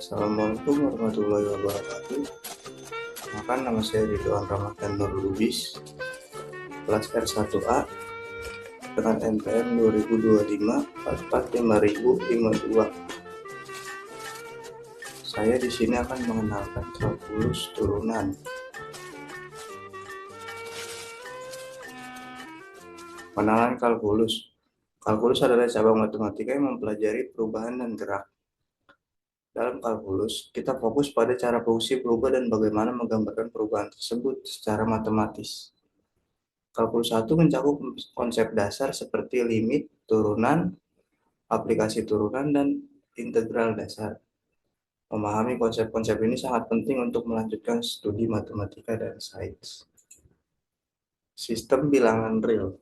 Assalamualaikum warahmatullahi wabarakatuh. Perkenalkan, nama saya Ridwan Ramadhan Nur Lubis, kelas R1A dengan NPM 2025-445052. Saya di sini akan mengenalkan kalkulus turunan. Pengenalan kalkulus. Kalkulus adalah cabang matematika yang mempelajari perubahan dan gerak. Dalam kalkulus, kita fokus pada cara fungsi berubah dan bagaimana menggambarkan perubahan tersebut secara matematis. Kalkulus 1 mencakup konsep dasar seperti limit, turunan, aplikasi turunan, dan integral dasar. Memahami konsep-konsep ini sangat penting untuk melanjutkan studi matematika dan sains. Sistem bilangan real.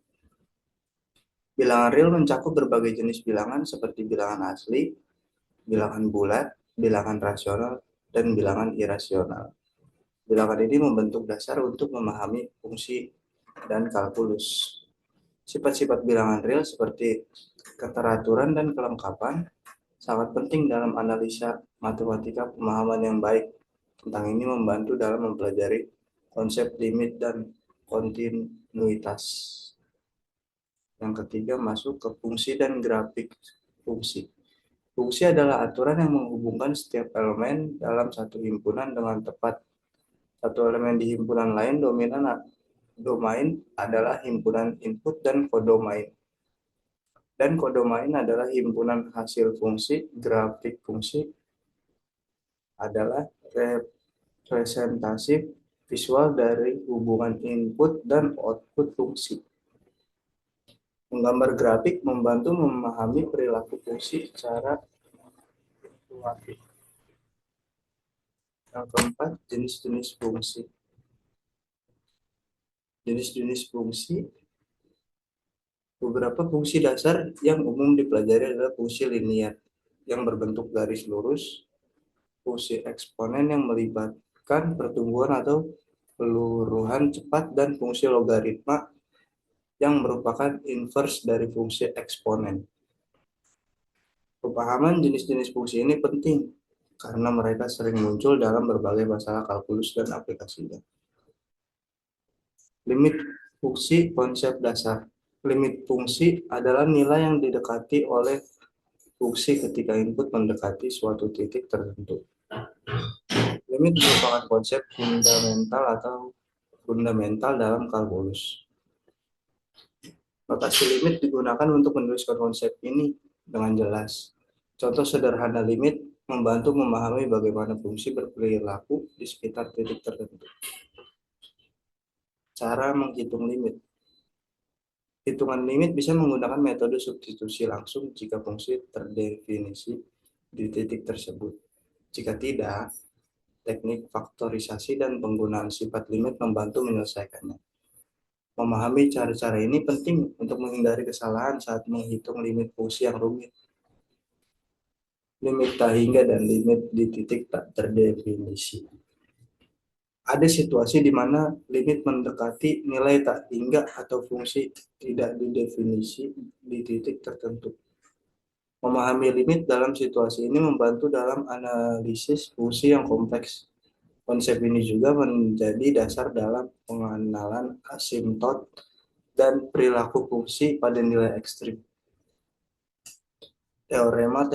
Bilangan real mencakup berbagai jenis bilangan seperti bilangan asli, bilangan bulat, bilangan rasional, dan bilangan irasional. Bilangan ini membentuk dasar untuk memahami fungsi dan kalkulus. Sifat-sifat bilangan real seperti keteraturan dan kelengkapan sangat penting dalam analisa matematika. Pemahaman yang baik tentang ini membantu dalam mempelajari konsep limit dan kontinuitas. Yang ketiga, masuk ke fungsi dan grafik fungsi. Fungsi adalah aturan yang menghubungkan setiap elemen dalam satu himpunan dengan tepat. Satu elemen di himpunan lain domain adalah himpunan input dan kodomain. Dan kodomain adalah himpunan hasil fungsi. Grafik fungsi adalah representasi visual dari hubungan input dan output fungsi. Menggambar grafik membantu memahami perilaku fungsi secara kuantitatif. Yang keempat, jenis-jenis fungsi. Jenis-jenis fungsi. Beberapa fungsi dasar yang umum dipelajari adalah fungsi linear yang berbentuk garis lurus, fungsi eksponen yang melibatkan pertumbuhan atau peluruhan cepat, dan fungsi logaritma yang merupakan inverse dari fungsi eksponen. Pemahaman jenis-jenis fungsi ini penting karena mereka sering muncul dalam berbagai masalah kalkulus dan aplikasinya. Limit fungsi konsep dasar. Limit fungsi adalah nilai yang didekati oleh fungsi ketika input mendekati suatu titik tertentu. Limit merupakan konsep fundamental dalam kalkulus. Notasi limit digunakan untuk menuliskan konsep ini dengan jelas. Contoh sederhana limit membantu memahami bagaimana fungsi berperilaku di sekitar titik tertentu. Cara menghitung limit. Hitungan limit bisa menggunakan metode substitusi langsung jika fungsi terdefinisi di titik tersebut. Jika tidak, teknik faktorisasi dan penggunaan sifat limit membantu menyelesaikannya. Memahami cara-cara ini penting untuk menghindari kesalahan saat menghitung limit fungsi yang rumit. Limit tak hingga dan limit di titik tak terdefinisi. Ada situasi di mana limit mendekati nilai tak hingga atau fungsi tidak didefinisi di titik tertentu. Memahami limit dalam situasi ini membantu dalam analisis fungsi yang kompleks. Konsep ini juga menjadi dasar dalam pengenalan asimtot dan perilaku fungsi pada nilai ekstrim. Teorema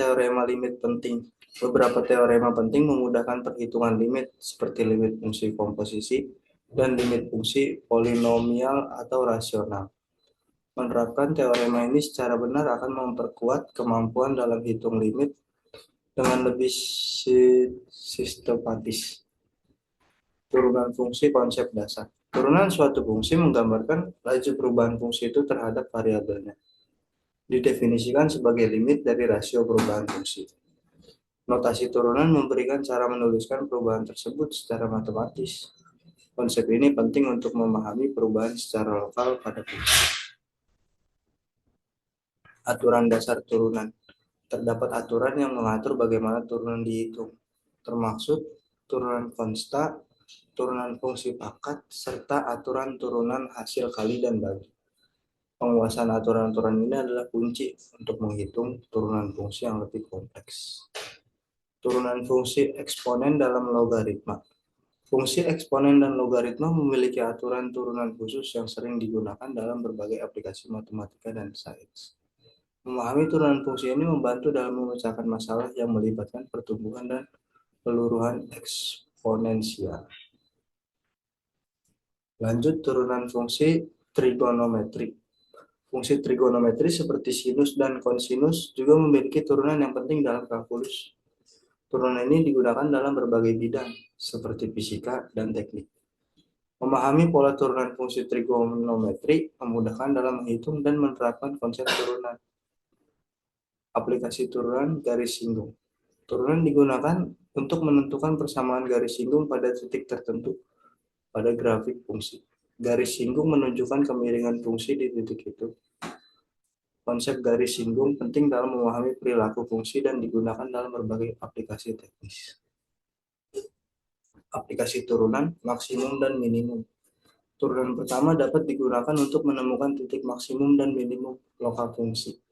limit penting. Beberapa teorema penting memudahkan perhitungan limit seperti limit fungsi komposisi dan limit fungsi polinomial atau rasional. Menerapkan teorema ini secara benar akan memperkuat kemampuan dalam hitung limit dengan lebih sistematis. Turunan fungsi konsep dasar. Turunan suatu fungsi menggambarkan laju perubahan fungsi itu terhadap variabelnya. Didefinisikan sebagai limit dari rasio perubahan fungsi. Notasi turunan memberikan cara menuliskan perubahan tersebut secara matematis. Konsep ini penting untuk memahami perubahan secara lokal pada fungsi. Aturan dasar turunan. Terdapat aturan yang mengatur bagaimana turunan dihitung, termasuk turunan konsta, turunan fungsi pangkat, serta aturan turunan hasil kali dan bagi. Penguasaan aturan-aturan ini adalah kunci untuk menghitung turunan fungsi yang lebih kompleks. Turunan fungsi eksponen dalam logaritma. Fungsi eksponen dan logaritma memiliki aturan turunan khusus yang sering digunakan dalam berbagai aplikasi matematika dan sains. Memahami turunan fungsi ini membantu dalam memecahkan masalah yang melibatkan pertumbuhan dan peluruhan eksponensial. Lanjut, turunan fungsi trigonometri. Fungsi trigonometri seperti sinus dan kosinus juga memiliki turunan yang penting dalam kalkulus. Turunan ini digunakan dalam berbagai bidang, seperti fisika dan teknik. Memahami pola turunan fungsi trigonometri memudahkan dalam menghitung dan menerapkan konsep turunan. Aplikasi turunan garis singgung. Turunan digunakan untuk menentukan persamaan garis singgung pada titik tertentu pada grafik fungsi. Garis singgung menunjukkan kemiringan fungsi di titik itu. Konsep garis singgung penting dalam memahami perilaku fungsi dan digunakan dalam berbagai aplikasi teknis. Aplikasi turunan, maksimum dan minimum. Turunan pertama dapat digunakan untuk menemukan titik maksimum dan minimum lokal fungsi.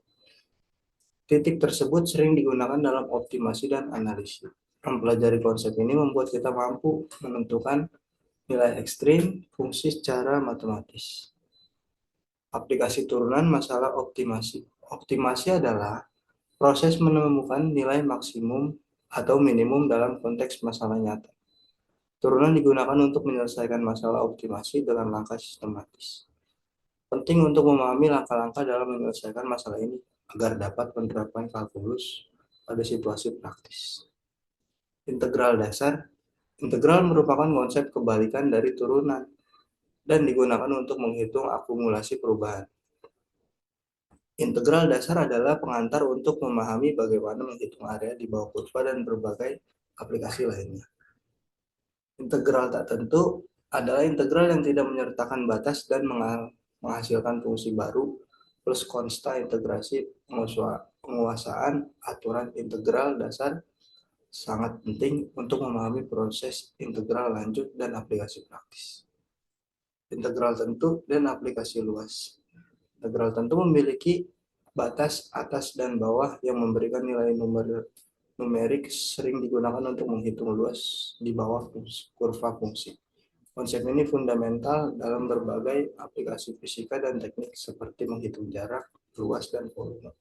Titik tersebut sering digunakan dalam optimasi dan analisis. Mempelajari konsep ini membuat kita mampu menentukan nilai ekstrim fungsi secara matematis. Aplikasi turunan masalah optimasi. Optimasi adalah proses menemukan nilai maksimum atau minimum dalam konteks masalah nyata. Turunan digunakan untuk menyelesaikan masalah optimasi dengan langkah sistematis. Penting untuk memahami langkah-langkah dalam menyelesaikan masalah ini agar dapat menerapkan kalkulus pada situasi praktis. Integral dasar. Integral merupakan konsep kebalikan dari turunan dan digunakan untuk menghitung akumulasi perubahan. Integral dasar adalah pengantar untuk memahami bagaimana menghitung area di bawah kurva dan berbagai aplikasi lainnya. Integral tak tentu adalah integral yang tidak menyertakan batas dan menghasilkan fungsi baru plus konsta integrasi. Penguasaan aturan integral dasar sangat penting untuk memahami proses integral lanjut dan aplikasi praktis. Integral tentu dan aplikasi luas. Integral tentu memiliki batas atas dan bawah yang memberikan nilai numerik sering digunakan untuk menghitung luas di bawah kurva fungsi. Konsep ini fundamental dalam berbagai aplikasi fisika dan teknik seperti menghitung jarak, luas, dan volume.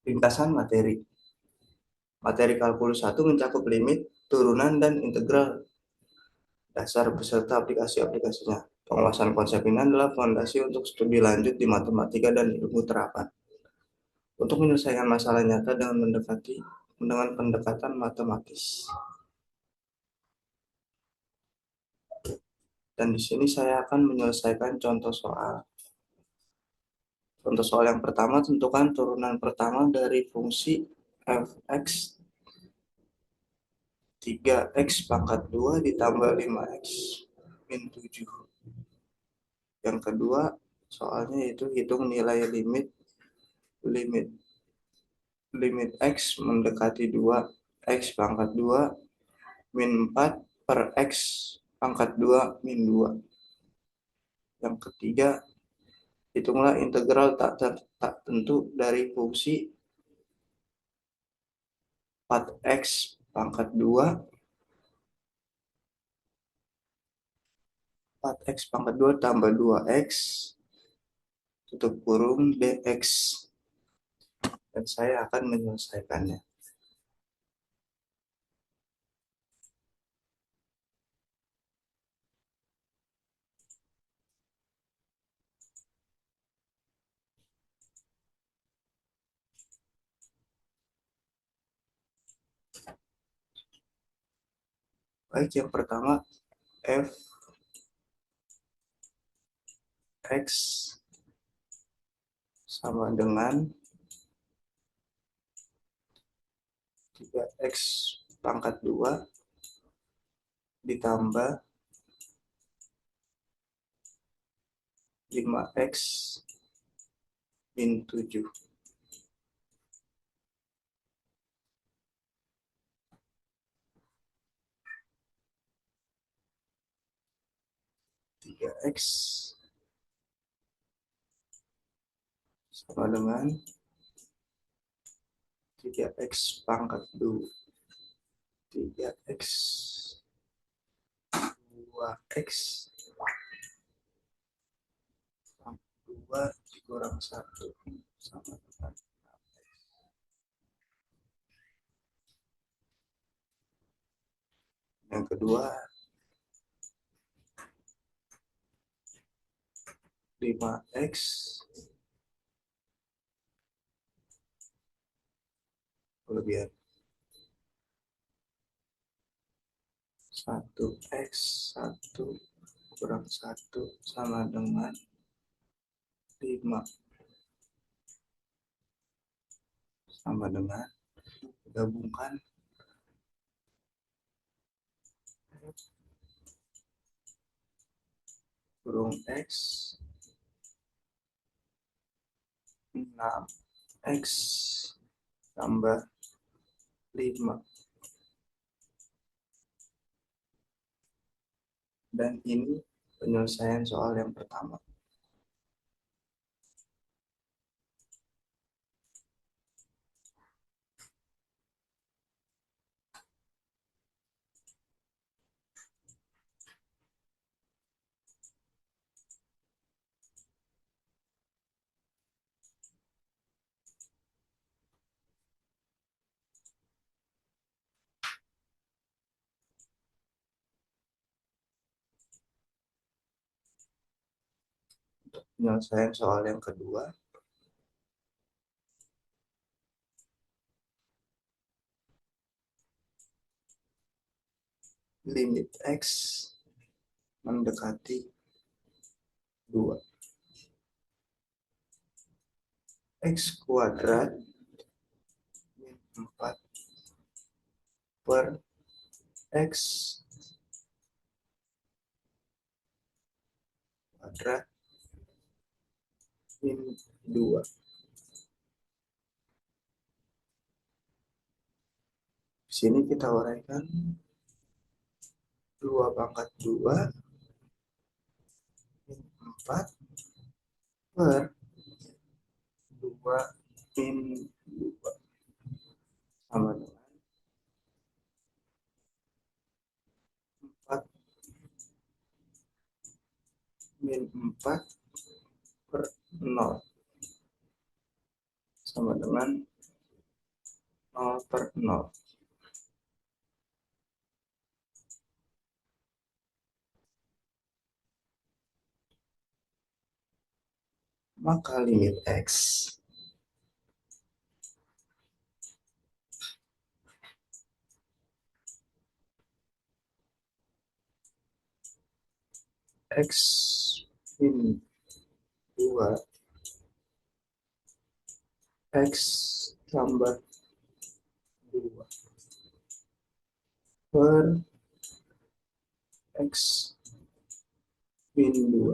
Ringkasan materi. Materi kalkulus 1 mencakup limit, turunan, dan integral dasar beserta aplikasi-aplikasinya. Penguasaan konsep ini adalah fondasi untuk studi lanjut di matematika dan ilmu terapan. Untuk menyelesaikan masalah nyata dengan pendekatan matematis. Dan di sini saya akan menyelesaikan contoh soal. Contoh soal yang pertama, tentukan turunan pertama dari fungsi f(x) 3x pangkat 2 ditambah 5x min 7. Yang kedua, soalnya itu hitung nilai limit x mendekati 2x pangkat 2 min 4 per x pangkat 2 min 2. Yang ketiga, hitunglah integral tak tentu dari fungsi 4x pangkat 2 tambah 2x tutup kurung dx. Dan saya akan menyelesaikannya. Baik, yang pertama f x sama dengan 3x pangkat 2 ditambah 5x min 7. 3x sama dengan 3x pangkat 2, 3x 2x pangkat 2 dikurang 1 sama dengan yang kedua 5x kelebihan 1x 1 kurang 1 sama dengan 5 sama dengan gabungkan kurung x 6x tambah 5 dan ini penyelesaian soal yang pertama. Penyelesaian soal yang kedua, limit x mendekati 2. X kuadrat min 4 per x kuadrat min 2. Di sini kita uraikan 2 pangkat 2 min 4 per 2 min 2 sama dengan 4 min 4 per 0 sama dengan 0 per 0. Maka limit x min 2 x tambah 2 per x min 2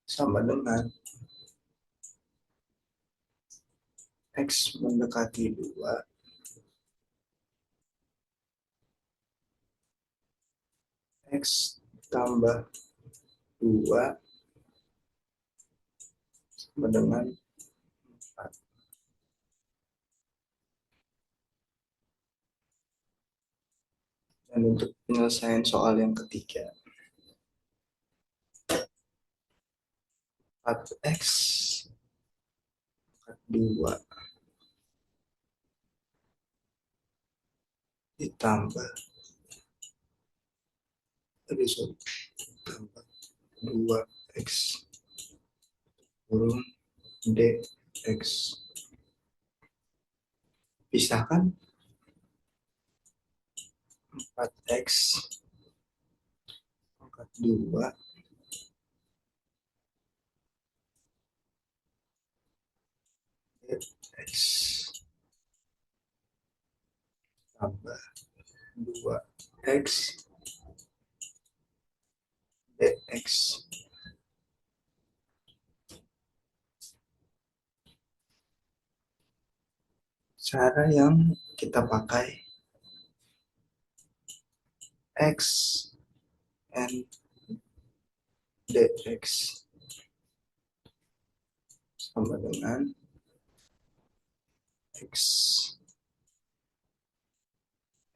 sama dengan x mendekati 2 x tambah 2 sama dengan 4. Dan untuk penyelesaian soal yang ketiga, 4x 2 ditambah tambah 2x kurung dx. Pisahkan 4x pangkat 2 dx tambah 2x dx. Cara yang kita pakai x and dx sama dengan X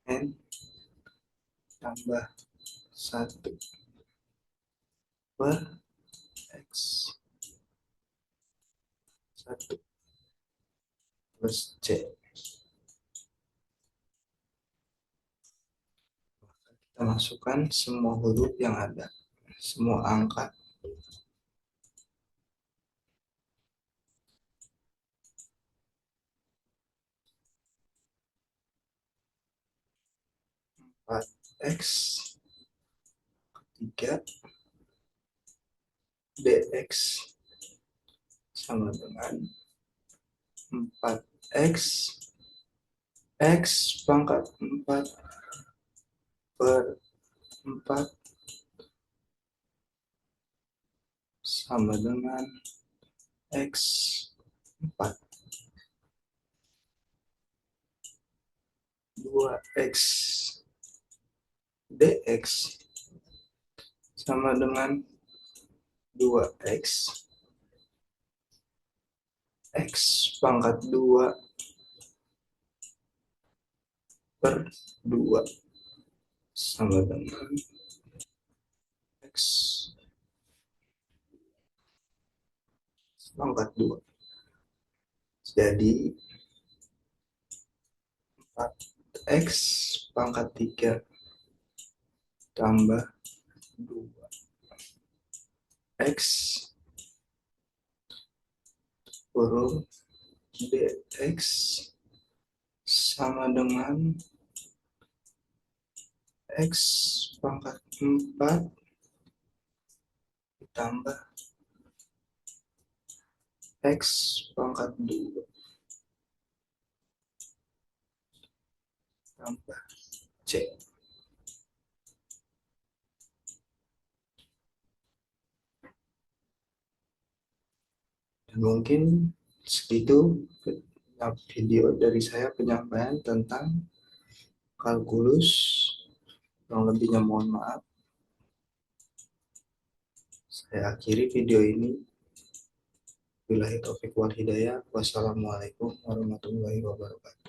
N tambah 1 per X 1 plus C. Kita masukkan semua huruf yang ada, semua angka. X 3 dx sama dengan 4x x pangkat 4 per 4 sama dengan x 4. 2x dx sama dengan 2x x pangkat 2 per 2 sama dengan x pangkat 2. Jadi 4x pangkat 3 tambah 2x huruf dx sama dengan x pangkat 4 ditambah x pangkat 2 tambah c. Dan mungkin segitu video dari saya penyampaian tentang kalkulus. Yang lebihnya mohon maaf. Saya akhiri video ini. Billahi taufiq wal hidayah. Wassalamualaikum warahmatullahi wabarakatuh.